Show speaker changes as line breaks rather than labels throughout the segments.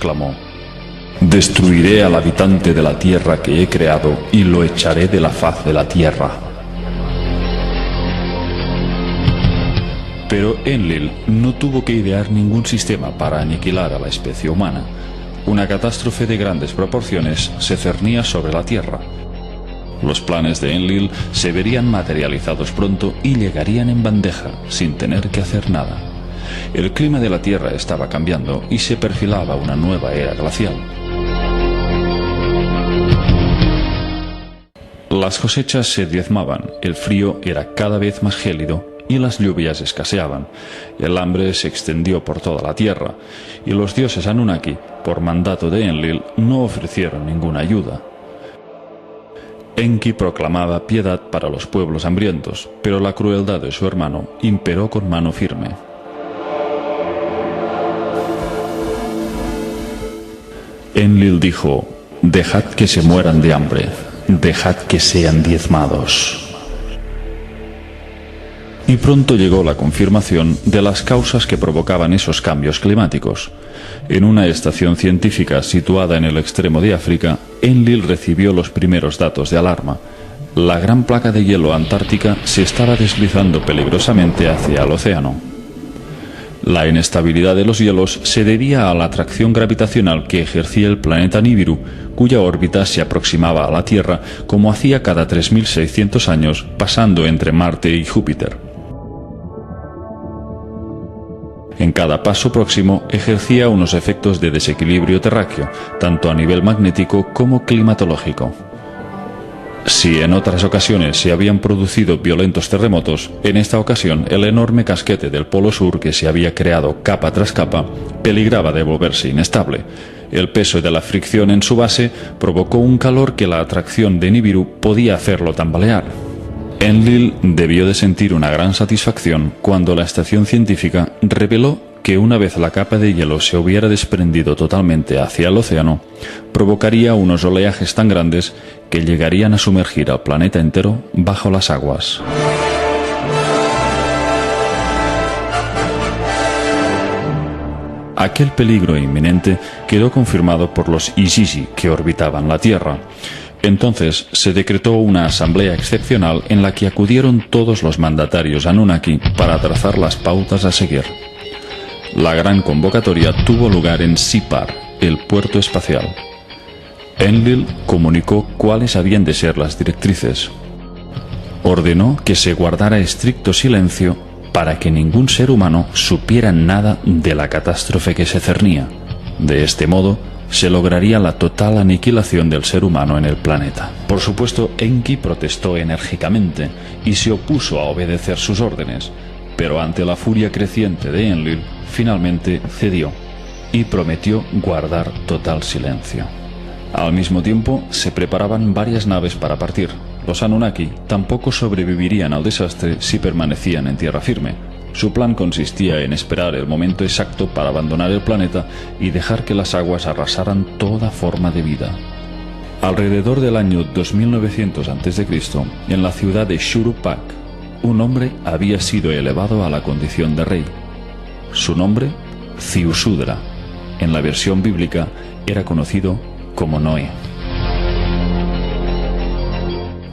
exclamó: «Destruiré al habitante de la tierra que he creado y lo echaré de la faz de la tierra». Pero Enlil no tuvo que idear ningún sistema para aniquilar a la especie humana. Una catástrofe de grandes proporciones se cernía sobre la tierra. Los planes de Enlil se verían materializados pronto y llegarían en bandeja, sin tener que hacer nada. El clima de la Tierra estaba cambiando y se perfilaba una nueva era glacial. Las cosechas se diezmaban, el frío era cada vez más gélido y las lluvias escaseaban. El hambre se extendió por toda la Tierra y los dioses Anunnaki, por mandato de Enlil, no ofrecieron ninguna ayuda. Enki proclamaba piedad para los pueblos hambrientos, pero la crueldad de su hermano imperó con mano firme. Enlil dijo: «Dejad que se mueran de hambre, dejad que sean diezmados». Y pronto llegó la confirmación de las causas que provocaban esos cambios climáticos. En una estación científica situada en el extremo de África, Enlil recibió los primeros datos de alarma. La gran placa de hielo antártica se estaba deslizando peligrosamente hacia el océano. La inestabilidad de los hielos se debía a la atracción gravitacional que ejercía el planeta Nibiru, cuya órbita se aproximaba a la Tierra como hacía cada 3.600 años, pasando entre Marte y Júpiter. En cada paso próximo ejercía unos efectos de desequilibrio terráqueo, tanto a nivel magnético como climatológico. Si en otras ocasiones se habían producido violentos terremotos, en esta ocasión el enorme casquete del Polo Sur que se había creado capa tras capa peligraba de volverse inestable. El peso de la fricción en su base provocó un calor que la atracción de Nibiru podía hacerlo tambalear. Enlil debió de sentir una gran satisfacción cuando la estación científica reveló que una vez la capa de hielo se hubiera desprendido totalmente hacia el océano, provocaría unos oleajes tan grandes que llegarían a sumergir al planeta entero bajo las aguas. Aquel peligro inminente quedó confirmado por los Izizi que orbitaban la Tierra. Entonces se decretó una asamblea excepcional en la que acudieron todos los mandatarios Anunnaki para trazar las pautas a seguir. La gran convocatoria tuvo lugar en Sipar, el puerto espacial. Enlil comunicó cuáles habían de ser las directrices. Ordenó que se guardara estricto silencio para que ningún ser humano supiera nada de la catástrofe que se cernía. De este modo, se lograría la total aniquilación del ser humano en el planeta. Por supuesto, Enki protestó enérgicamente y se opuso a obedecer sus órdenes, pero ante la furia creciente de Enlil, finalmente cedió y prometió guardar total silencio. Al mismo tiempo, se preparaban varias naves para partir. Los Anunnaki tampoco sobrevivirían al desastre si permanecían en tierra firme. Su plan consistía en esperar el momento exacto para abandonar el planeta y dejar que las aguas arrasaran toda forma de vida. Alrededor del año 2900 a.C., en la ciudad de Shuruppak, un hombre había sido elevado a la condición de rey. Su nombre, Ziusudra. En la versión bíblica era conocido como Noé.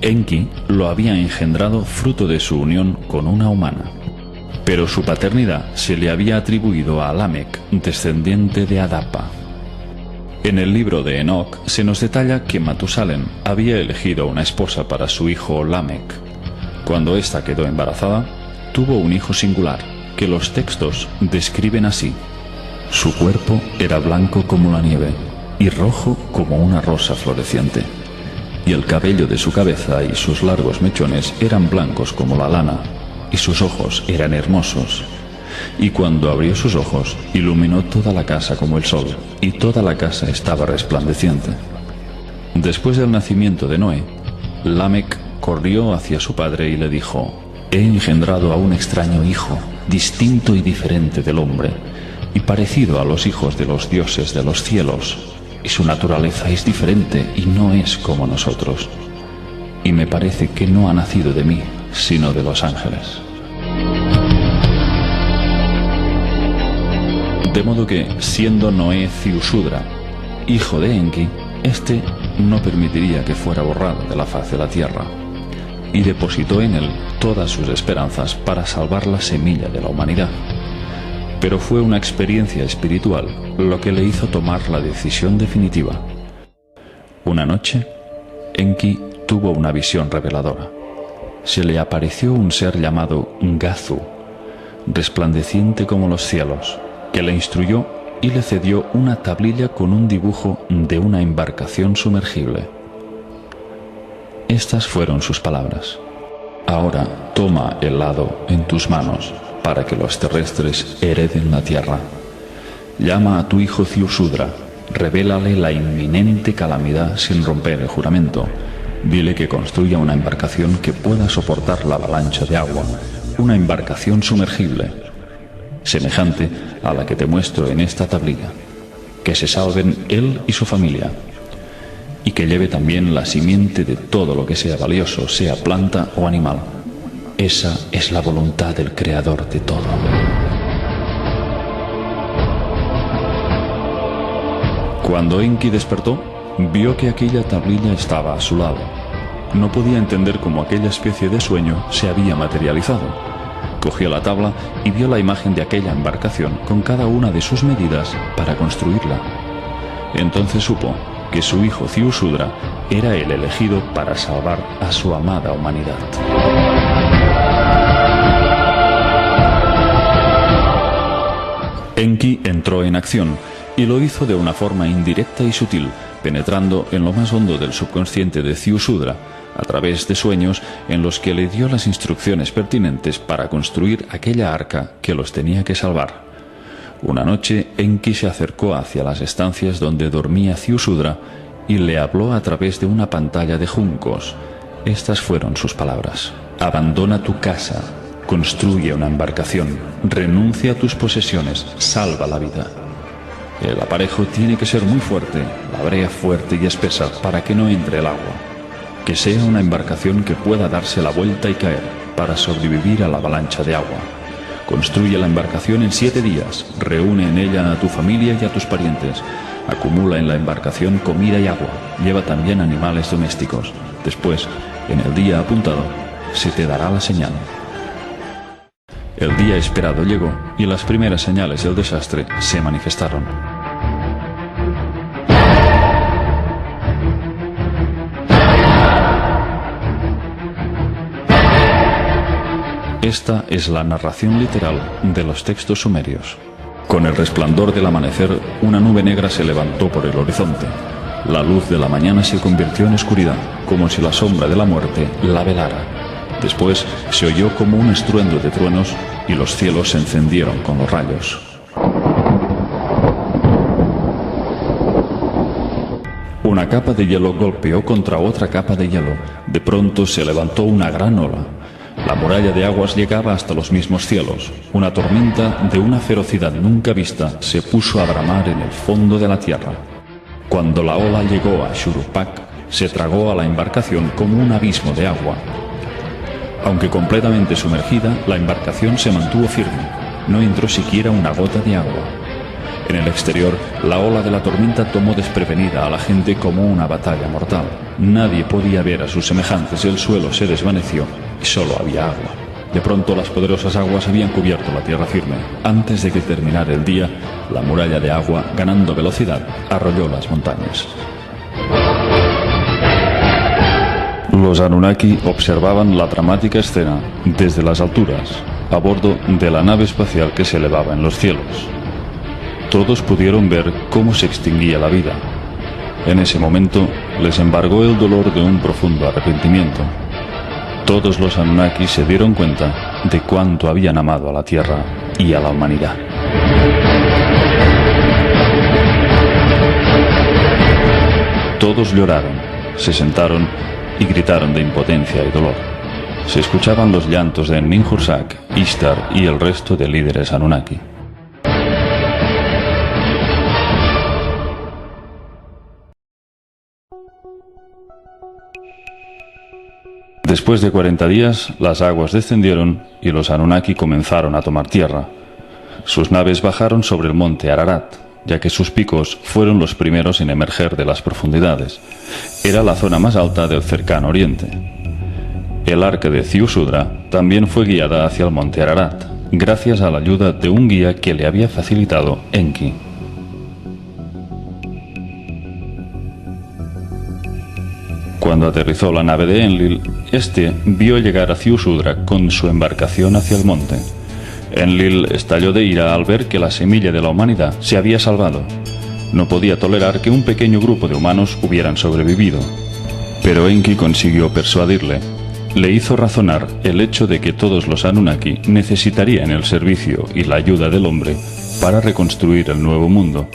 Enki lo había engendrado fruto de su unión con una humana. Pero su paternidad se le había atribuido a Lamec, descendiente de Adapa. En el libro de Enoc se nos detalla que Matusalén había elegido una esposa para su hijo Lamec. Cuando ésta quedó embarazada, tuvo un hijo singular, que los textos describen así: su cuerpo era blanco como la nieve y rojo como una rosa floreciente, y el cabello de su cabeza y sus largos mechones eran blancos como la lana, y sus ojos eran hermosos. Y cuando abrió sus ojos, iluminó toda la casa como el sol, y toda la casa estaba resplandeciente. Después del nacimiento de Noé, Lamec corrió hacia su padre y le dijo: «He engendrado a un extraño hijo, distinto y diferente del hombre, y parecido a los hijos de los dioses de los cielos, y su naturaleza es diferente y no es como nosotros. Y me parece que no ha nacido de mí, sino de los ángeles». De modo que, siendo Noé Ziusudra, hijo de Enki, este no permitiría que fuera borrado de la faz de la tierra, y depositó en él todas sus esperanzas para salvar la semilla de la humanidad. Pero fue una experiencia espiritual lo que le hizo tomar la decisión definitiva. Una noche, Enki tuvo una visión reveladora. Se le apareció un ser llamado Gazu, resplandeciente como los cielos, que le instruyó y le cedió una tablilla con un dibujo de una embarcación sumergible. Estas fueron sus palabras: ahora toma el lado en tus manos para que los terrestres hereden la tierra. Llama a tu hijo Ziusudra, revélale la inminente calamidad sin romper el juramento. Dile que construya una embarcación que pueda soportar la avalancha de agua, una embarcación sumergible, semejante a la que te muestro en esta tablilla, que se salven él y su familia, y que lleve también la simiente de todo lo que sea valioso, sea planta o animal. Esa es la voluntad del Creador de todo. Cuando Enki despertó, vio que aquella tablilla estaba a su lado. No podía entender cómo aquella especie de sueño se había materializado. Cogió la tabla y vio la imagen de aquella embarcación con cada una de sus medidas para construirla. Entonces supo que su hijo Ziusudra era el elegido para salvar a su amada humanidad. Enki entró en acción y lo hizo de una forma indirecta y sutil, penetrando en lo más hondo del subconsciente de Ziusudra, a través de sueños en los que le dio las instrucciones pertinentes para construir aquella arca que los tenía que salvar. Una noche, Enki se acercó hacia las estancias donde dormía Ziusudra y le habló a través de una pantalla de juncos. Estas fueron sus palabras: abandona tu casa, construye una embarcación, renuncia a tus posesiones, salva la vida. El aparejo tiene que ser muy fuerte, la brea fuerte y espesa para que no entre el agua. Que sea una embarcación que pueda darse la vuelta y caer para sobrevivir a la avalancha de agua. Construye la embarcación en 7 días, reúne en ella a tu familia y a tus parientes, acumula en la embarcación comida y agua, lleva también animales domésticos. Después, en el día apuntado, se te dará la señal. El día esperado llegó y las primeras señales del desastre se manifestaron. Esta es la narración literal de los textos sumerios. Con el resplandor del amanecer, una nube negra se levantó por el horizonte. La luz de la mañana se convirtió en oscuridad, como si la sombra de la muerte la velara. Después se oyó como un estruendo de truenos y los cielos se encendieron con los rayos. Una capa de hielo golpeó contra otra capa de hielo. De pronto se levantó una gran ola. La muralla de aguas llegaba hasta los mismos cielos. Una tormenta de una ferocidad nunca vista se puso a bramar en el fondo de la tierra. Cuando la ola llegó a Shuruppak, se tragó a la embarcación como un abismo de agua. Aunque completamente sumergida, la embarcación se mantuvo firme. No entró siquiera una gota de agua. En el exterior, la ola de la tormenta tomó desprevenida a la gente como una batalla mortal. Nadie podía ver a sus semejantes, el suelo se desvaneció y solo había agua. De pronto las poderosas aguas habían cubierto la tierra firme. Antes de que terminara el día, la muralla de agua, ganando velocidad, arrolló las montañas. Los Anunnaki observaban la dramática escena desde las alturas, a bordo de la nave espacial que se elevaba en los cielos. Todos pudieron ver cómo se extinguía la vida. En ese momento les embargó el dolor de un profundo arrepentimiento. Todos los Anunnaki se dieron cuenta de cuánto habían amado a la Tierra y a la humanidad. Todos lloraron, se sentaron y gritaron de impotencia y dolor. Se escuchaban los llantos de Ninhursag, Ishtar y el resto de líderes Anunnaki. Después de 40 días, las aguas descendieron y los Anunnaki comenzaron a tomar tierra. sus naves bajaron sobre el monte Ararat, ya que sus picos fueron los primeros en emerger de las profundidades. Era la zona más alta del cercano oriente. El arca de Ziusudra también fue guiada hacia el monte Ararat, gracias a la ayuda de un guía que le había facilitado Enki. Cuando aterrizó la nave de Enlil, este vio llegar a Ziusudra con su embarcación hacia el monte. Enlil estalló de ira al ver que la semilla de la humanidad se había salvado. No podía tolerar que un pequeño grupo de humanos hubieran sobrevivido. Pero Enki consiguió persuadirle. Le hizo razonar el hecho de que todos los Anunnaki necesitarían el servicio y la ayuda del hombre para reconstruir el nuevo mundo.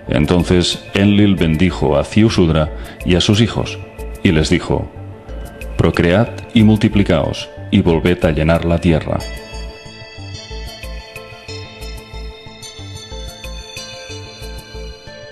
Entonces Enlil bendijo a Ziusudra y a sus hijos, y les dijo: «Procread y multiplicaos, y volved a llenar la tierra».